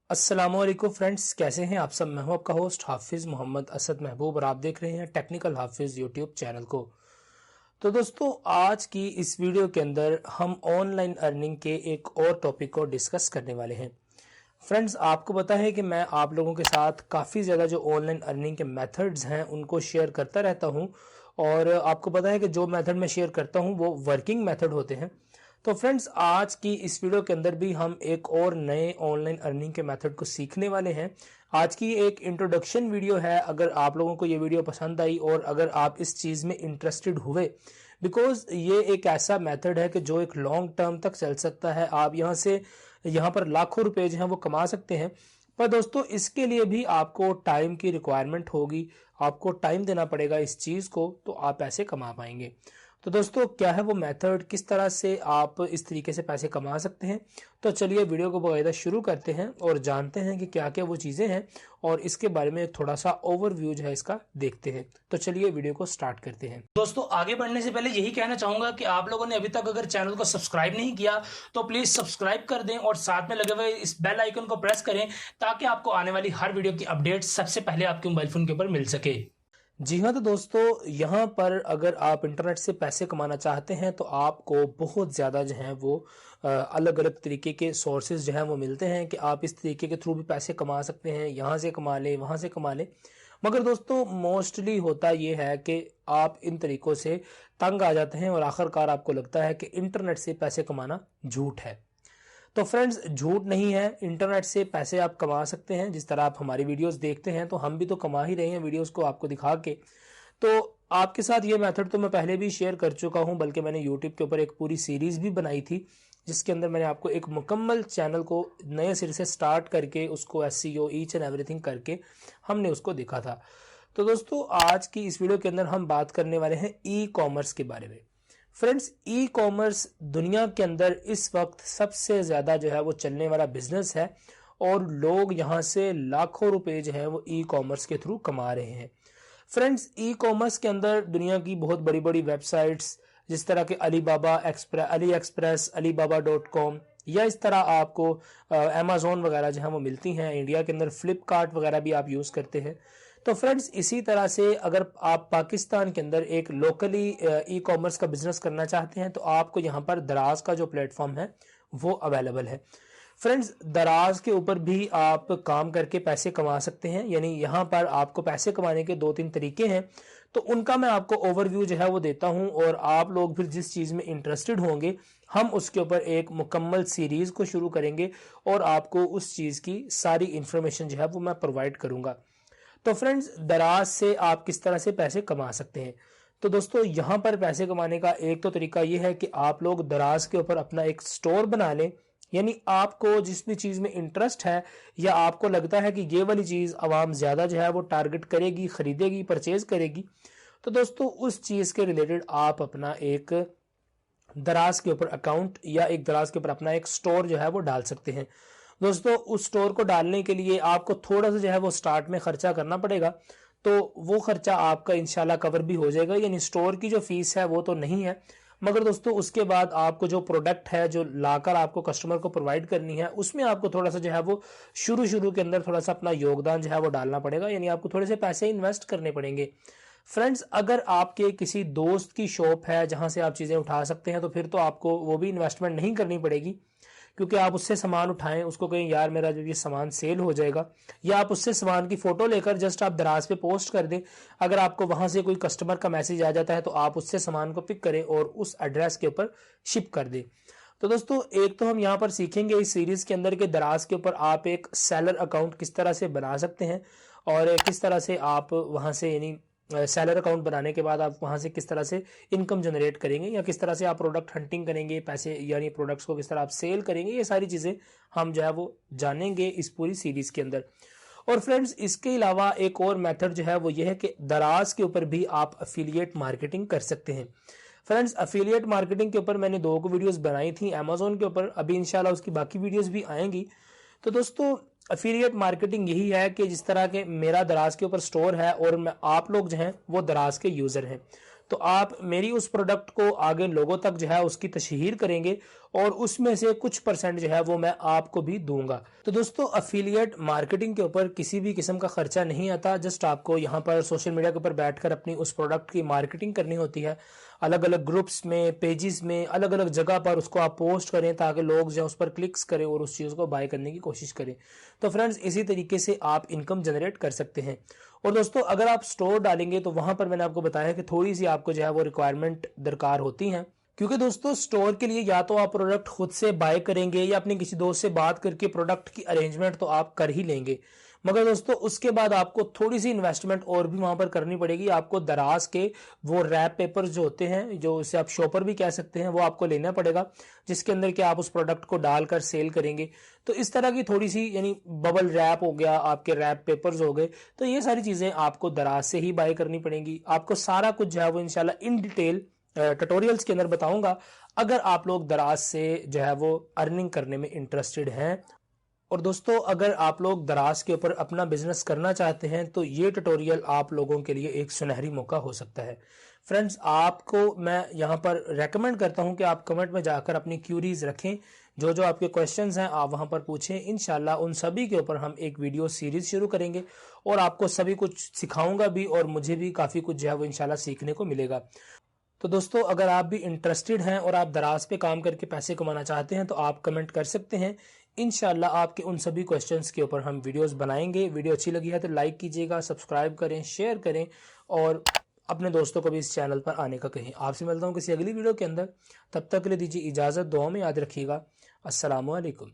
अस्सलामुअलैकुम फ्रेंड्स, कैसे हैं आप सब। मैं हूं आपका होस्ट हाफिज़ मोहम्मद असद महबूब और आप देख रहे हैं टेक्निकल हाफिज़ यूट्यूब चैनल को। तो दोस्तों, आज की इस वीडियो के अंदर हम ऑनलाइन अर्निंग के एक और टॉपिक को डिस्कस करने वाले हैं। फ्रेंड्स, आपको पता है कि मैं आप लोगों के साथ काफ़ी ज़्यादा जो ऑनलाइन अर्निंग के मेथड्स हैं उनको शेयर करता रहता हूं, और आपको पता है कि जो मेथड मैं शेयर करता हूं वो वर्किंग मेथड होते हैं। तो फ्रेंड्स, आज की इस वीडियो के अंदर भी हम एक और नए ऑनलाइन अर्निंग के मेथड को सीखने वाले हैं। आज की एक इंट्रोडक्शन वीडियो है। अगर आप लोगों को ये वीडियो पसंद आई और अगर आप इस चीज़ में इंटरेस्टेड हुए, बिकॉज ये एक ऐसा मेथड है कि जो एक लॉन्ग टर्म तक चल सकता है। आप यहाँ पर लाखों रुपए जो हैं वो कमा सकते हैं। पर दोस्तों, इसके लिए भी आपको टाइम की रिक्वायरमेंट होगी, आपको टाइम देना पड़ेगा इस चीज़ को, तो आप पैसे कमा पाएंगे। तो दोस्तों, क्या है वो मेथड, किस तरह से आप इस तरीके से पैसे कमा सकते हैं। तो चलिए वीडियो को बाकायदा शुरू करते हैं और जानते हैं कि क्या क्या वो चीज़ें हैं, और इसके बारे में थोड़ा सा ओवरव्यू जो है इसका देखते हैं। तो चलिए वीडियो को स्टार्ट करते हैं। दोस्तों, आगे बढ़ने से पहले यही कहना चाहूंगा कि आप लोगों ने अभी तक अगर चैनल को सब्सक्राइब नहीं किया तो प्लीज सब्सक्राइब कर दें और साथ में लगे हुए इस बेल आइकन को प्रेस करें, ताकि आपको आने वाली हर वीडियो की अपडेट सबसे पहले आपके मोबाइल फोन के ऊपर मिल सके। जी हाँ, तो दोस्तों, यहाँ पर अगर आप इंटरनेट से पैसे कमाना चाहते हैं तो आपको बहुत ज़्यादा जो है वो अलग अलग तरीके के सोर्सेज जो हैं वो मिलते हैं कि आप इस तरीके के थ्रू भी पैसे कमा सकते हैं। यहाँ से कमा लें, वहाँ से कमा लें। मगर दोस्तों, मोस्टली होता ये है कि आप इन तरीकों से तंग आ जाते हैं और आखिरकार आपको लगता है कि इंटरनेट से पैसे कमाना झूठ है। तो फ्रेंड्स, झूठ नहीं है, इंटरनेट से पैसे आप कमा सकते हैं। जिस तरह आप हमारी वीडियोस देखते हैं तो हम भी तो कमा ही रहे हैं वीडियोस को आपको दिखा के। तो आपके साथ ये मेथड तो मैं पहले भी शेयर कर चुका हूं, बल्कि मैंने यूट्यूब के ऊपर एक पूरी सीरीज भी बनाई थी, जिसके अंदर मैंने आपको एक मुकम्मल चैनल को नए सिरे से स्टार्ट करके उसको एसईओ ईच एंड एवरीथिंग करके हमने उसको देखा था। तो दोस्तों, आज की इस वीडियो के अंदर हम बात करने वाले हैं ई कॉमर्स के बारे में। फ्रेंड्स, ई कॉमर्स दुनिया के अंदर इस वक्त सबसे ज़्यादा जो है वो चलने वाला बिजनेस है, और लोग यहाँ से लाखों रुपए जो है वो ई कॉमर्स के थ्रू कमा रहे हैं। फ्रेंड्स, ई कॉमर्स के अंदर दुनिया की बहुत बड़ी बड़ी वेबसाइट्स, जिस तरह के अली एक्सप्रेस, alibaba.com, या इस तरह आपको अमेजोन वगैरह जो है वो मिलती हैं। इंडिया के अंदर फ्लिपकार्ट वगैरह भी आप यूज़ करते हैं। तो फ्रेंड्स, इसी तरह से अगर आप पाकिस्तान के अंदर एक लोकली ई कॉमर्स का बिजनेस करना चाहते हैं तो आपको यहाँ पर दराज का जो प्लेटफॉर्म है वो अवेलेबल है। फ्रेंड्स, दराज के ऊपर भी आप काम करके पैसे कमा सकते हैं। यानी यहाँ पर आपको पैसे कमाने के दो तीन तरीके हैं, तो उनका मैं आपको ओवरव्यू जो है वो देता हूँ, और आप लोग फिर जिस चीज़ में इंटरेस्टेड होंगे हम उसके ऊपर एक मुकम्मल सीरीज़ को शुरू करेंगे और आपको उस चीज़ की सारी इंफॉर्मेशन जो है वो मैं प्रोवाइड करूँगा। तो फ्रेंड्स, दराज से आप किस तरह से पैसे कमा सकते हैं। तो दोस्तों, यहाँ पर पैसे कमाने का एक तो तरीका यह है कि आप लोग दराज के ऊपर अपना एक स्टोर बना लें। यानी आपको जिस भी चीज़ में इंटरेस्ट है, या आपको लगता है कि ये वाली चीज़ आवाम ज़्यादा जो है वो टारगेट करेगी, खरीदेगी, परचेज करेगी, तो दोस्तों उस चीज़ के रिलेटेड आप अपना एक दराज के ऊपर अकाउंट या एक दराज के ऊपर अपना एक स्टोर जो है वो डाल सकते हैं। दोस्तों, उस स्टोर को डालने के लिए आपको थोड़ा सा जो है वो स्टार्ट में खर्चा करना पड़ेगा, तो वो खर्चा आपका इंशाल्लाह कवर भी हो जाएगा। यानी स्टोर की जो फीस है वो तो नहीं है, मगर दोस्तों उसके बाद आपको जो प्रोडक्ट है जो लाकर आपको कस्टमर को प्रोवाइड करनी है, उसमें आपको थोड़ा सा जो है वो शुरू के अंदर थोड़ा सा अपना योगदान जो है वो डालना पड़ेगा। यानी आपको थोड़े से पैसे इन्वेस्ट करने पड़ेंगे। फ्रेंड्स, अगर आपके किसी दोस्त की शॉप है जहां से आप चीज़ें उठा सकते हैं तो फिर तो आपको वो भी इन्वेस्टमेंट नहीं करनी पड़ेगी, क्योंकि आप उससे सामान उठाएं, उसको कहें यार मेरा जो ये सामान सेल हो जाएगा, या आप उससे सामान की फ़ोटो लेकर जस्ट आप दराज पे पोस्ट कर दें। अगर आपको वहां से कोई कस्टमर का मैसेज आ जाता है तो आप उससे सामान को पिक करें और उस एड्रेस के ऊपर शिप कर दें। तो दोस्तों, एक तो हम यहाँ पर सीखेंगे इस सीरीज़ के अंदर के दराज के ऊपर आप एक सेलर अकाउंट किस तरह से बना सकते हैं, और किस तरह से आप वहाँ से यानी सेलर अकाउंट बनाने के बाद आप वहां से किस तरह से इनकम जनरेट करेंगे, या किस तरह से आप प्रोडक्ट हंटिंग करेंगे, पैसे यानी प्रोडक्ट्स को किस तरह आप सेल करेंगे। ये सारी चीज़ें हम जो है वो जानेंगे इस पूरी सीरीज़ के अंदर। और फ्रेंड्स, इसके अलावा एक और मेथड जो है वो ये है कि दराज के ऊपर भी आप अफिलिएट मार्केटिंग कर सकते हैं। फ्रेंड्स, अफिलिएट मार्केटिंग के ऊपर मैंने दो वीडियोस बनाई थी अमेजोन के ऊपर, अभी इंशाल्लाह उसकी बाकी वीडियोस भी आएंगी। तो दोस्तों, अफिलिएट मार्केटिंग यही है कि जिस तरह के मेरा दराज के ऊपर स्टोर है और मैं आप लोग जो हैं वो दराज के यूज़र हैं, तो आप मेरी उस प्रोडक्ट को आगे लोगों तक जो है उसकी तशहीर करेंगे और उसमें से कुछ परसेंट जो है वो मैं आपको भी दूंगा। तो दोस्तों, अफिलिएट मार्केटिंग के ऊपर किसी भी किस्म का खर्चा नहीं आता। जस्ट आपको यहाँ पर सोशल मीडिया के ऊपर बैठकर अपनी उस प्रोडक्ट की मार्केटिंग करनी होती है। अलग अलग ग्रुप्स में, पेजेस में, अलग अलग जगह पर उसको आप पोस्ट करें ताकि लोग जो उस पर क्लिक्स करें और उस चीज़ को बाय करने की कोशिश करें। तो फ्रेंड्स, इसी तरीके से आप इनकम जनरेट कर सकते हैं। और दोस्तों, अगर आप स्टोर डालेंगे तो वहां पर मैंने आपको बताया कि थोड़ी सी आपको जो है वो रिक्वायरमेंट दरकार होती हैं, क्योंकि दोस्तों स्टोर के लिए या तो आप प्रोडक्ट खुद से बाय करेंगे या अपने किसी दोस्त से बात करके प्रोडक्ट की अरेंजमेंट तो आप कर ही लेंगे, मगर दोस्तों उसके बाद आपको थोड़ी सी इन्वेस्टमेंट और भी वहां पर करनी पड़ेगी। आपको दराज के वो रैप पेपर जो होते हैं, जो इसे आप शॉपर भी कह सकते हैं, वो आपको लेना पड़ेगा, जिसके अंदर कि आप उस प्रोडक्ट को डालकर सेल करेंगे। तो इस तरह की थोड़ी सी, यानी बबल रैप हो गया, आपके रैप पेपर्स हो गए, तो ये सारी चीजें आपको दराज से ही बाय करनी पड़ेंगी। आपको सारा कुछ जो है वो इंशाल्लाह इन डिटेल ट्यूटोरियल्स के अंदर बताऊंगा, अगर आप लोग दराज से जो है वो अर्निंग करने में इंटरेस्टेड हैं। और दोस्तों, अगर आप लोग दराज के ऊपर अपना बिजनेस करना चाहते हैं तो ये ट्यूटोरियल आप लोगों के लिए एक सुनहरी मौका हो सकता है। फ्रेंड्स, आपको मैं यहाँ पर रेकमेंड करता हूँ कि आप कमेंट में जाकर अपनी क्यूरीज रखें, जो जो आपके क्वेश्चंस हैं आप वहाँ पर पूछें। इंशाल्लाह उन सभी के ऊपर हम एक वीडियो सीरीज शुरू करेंगे और आपको सभी कुछ सिखाऊंगा भी, और मुझे भी काफ़ी कुछ जो है वो इंशाल्लाह सीखने को मिलेगा। तो दोस्तों, अगर आप भी इंटरेस्टेड हैं और आप दराज पे काम करके पैसे कमाना चाहते हैं तो आप कमेंट कर सकते हैं। इंशाल्लाह आपके उन सभी क्वेश्चंस के ऊपर हम वीडियोस बनाएंगे। वीडियो अच्छी लगी है तो लाइक कीजिएगा, सब्सक्राइब करें, शेयर करें और अपने दोस्तों को भी इस चैनल पर आने का कहें। आपसे मिलता हूँ किसी अगली वीडियो के अंदर, तब तक के लिए दीजिए इजाज़त। दुआ में याद रखिएगा। अस्सलामु अलैकुम।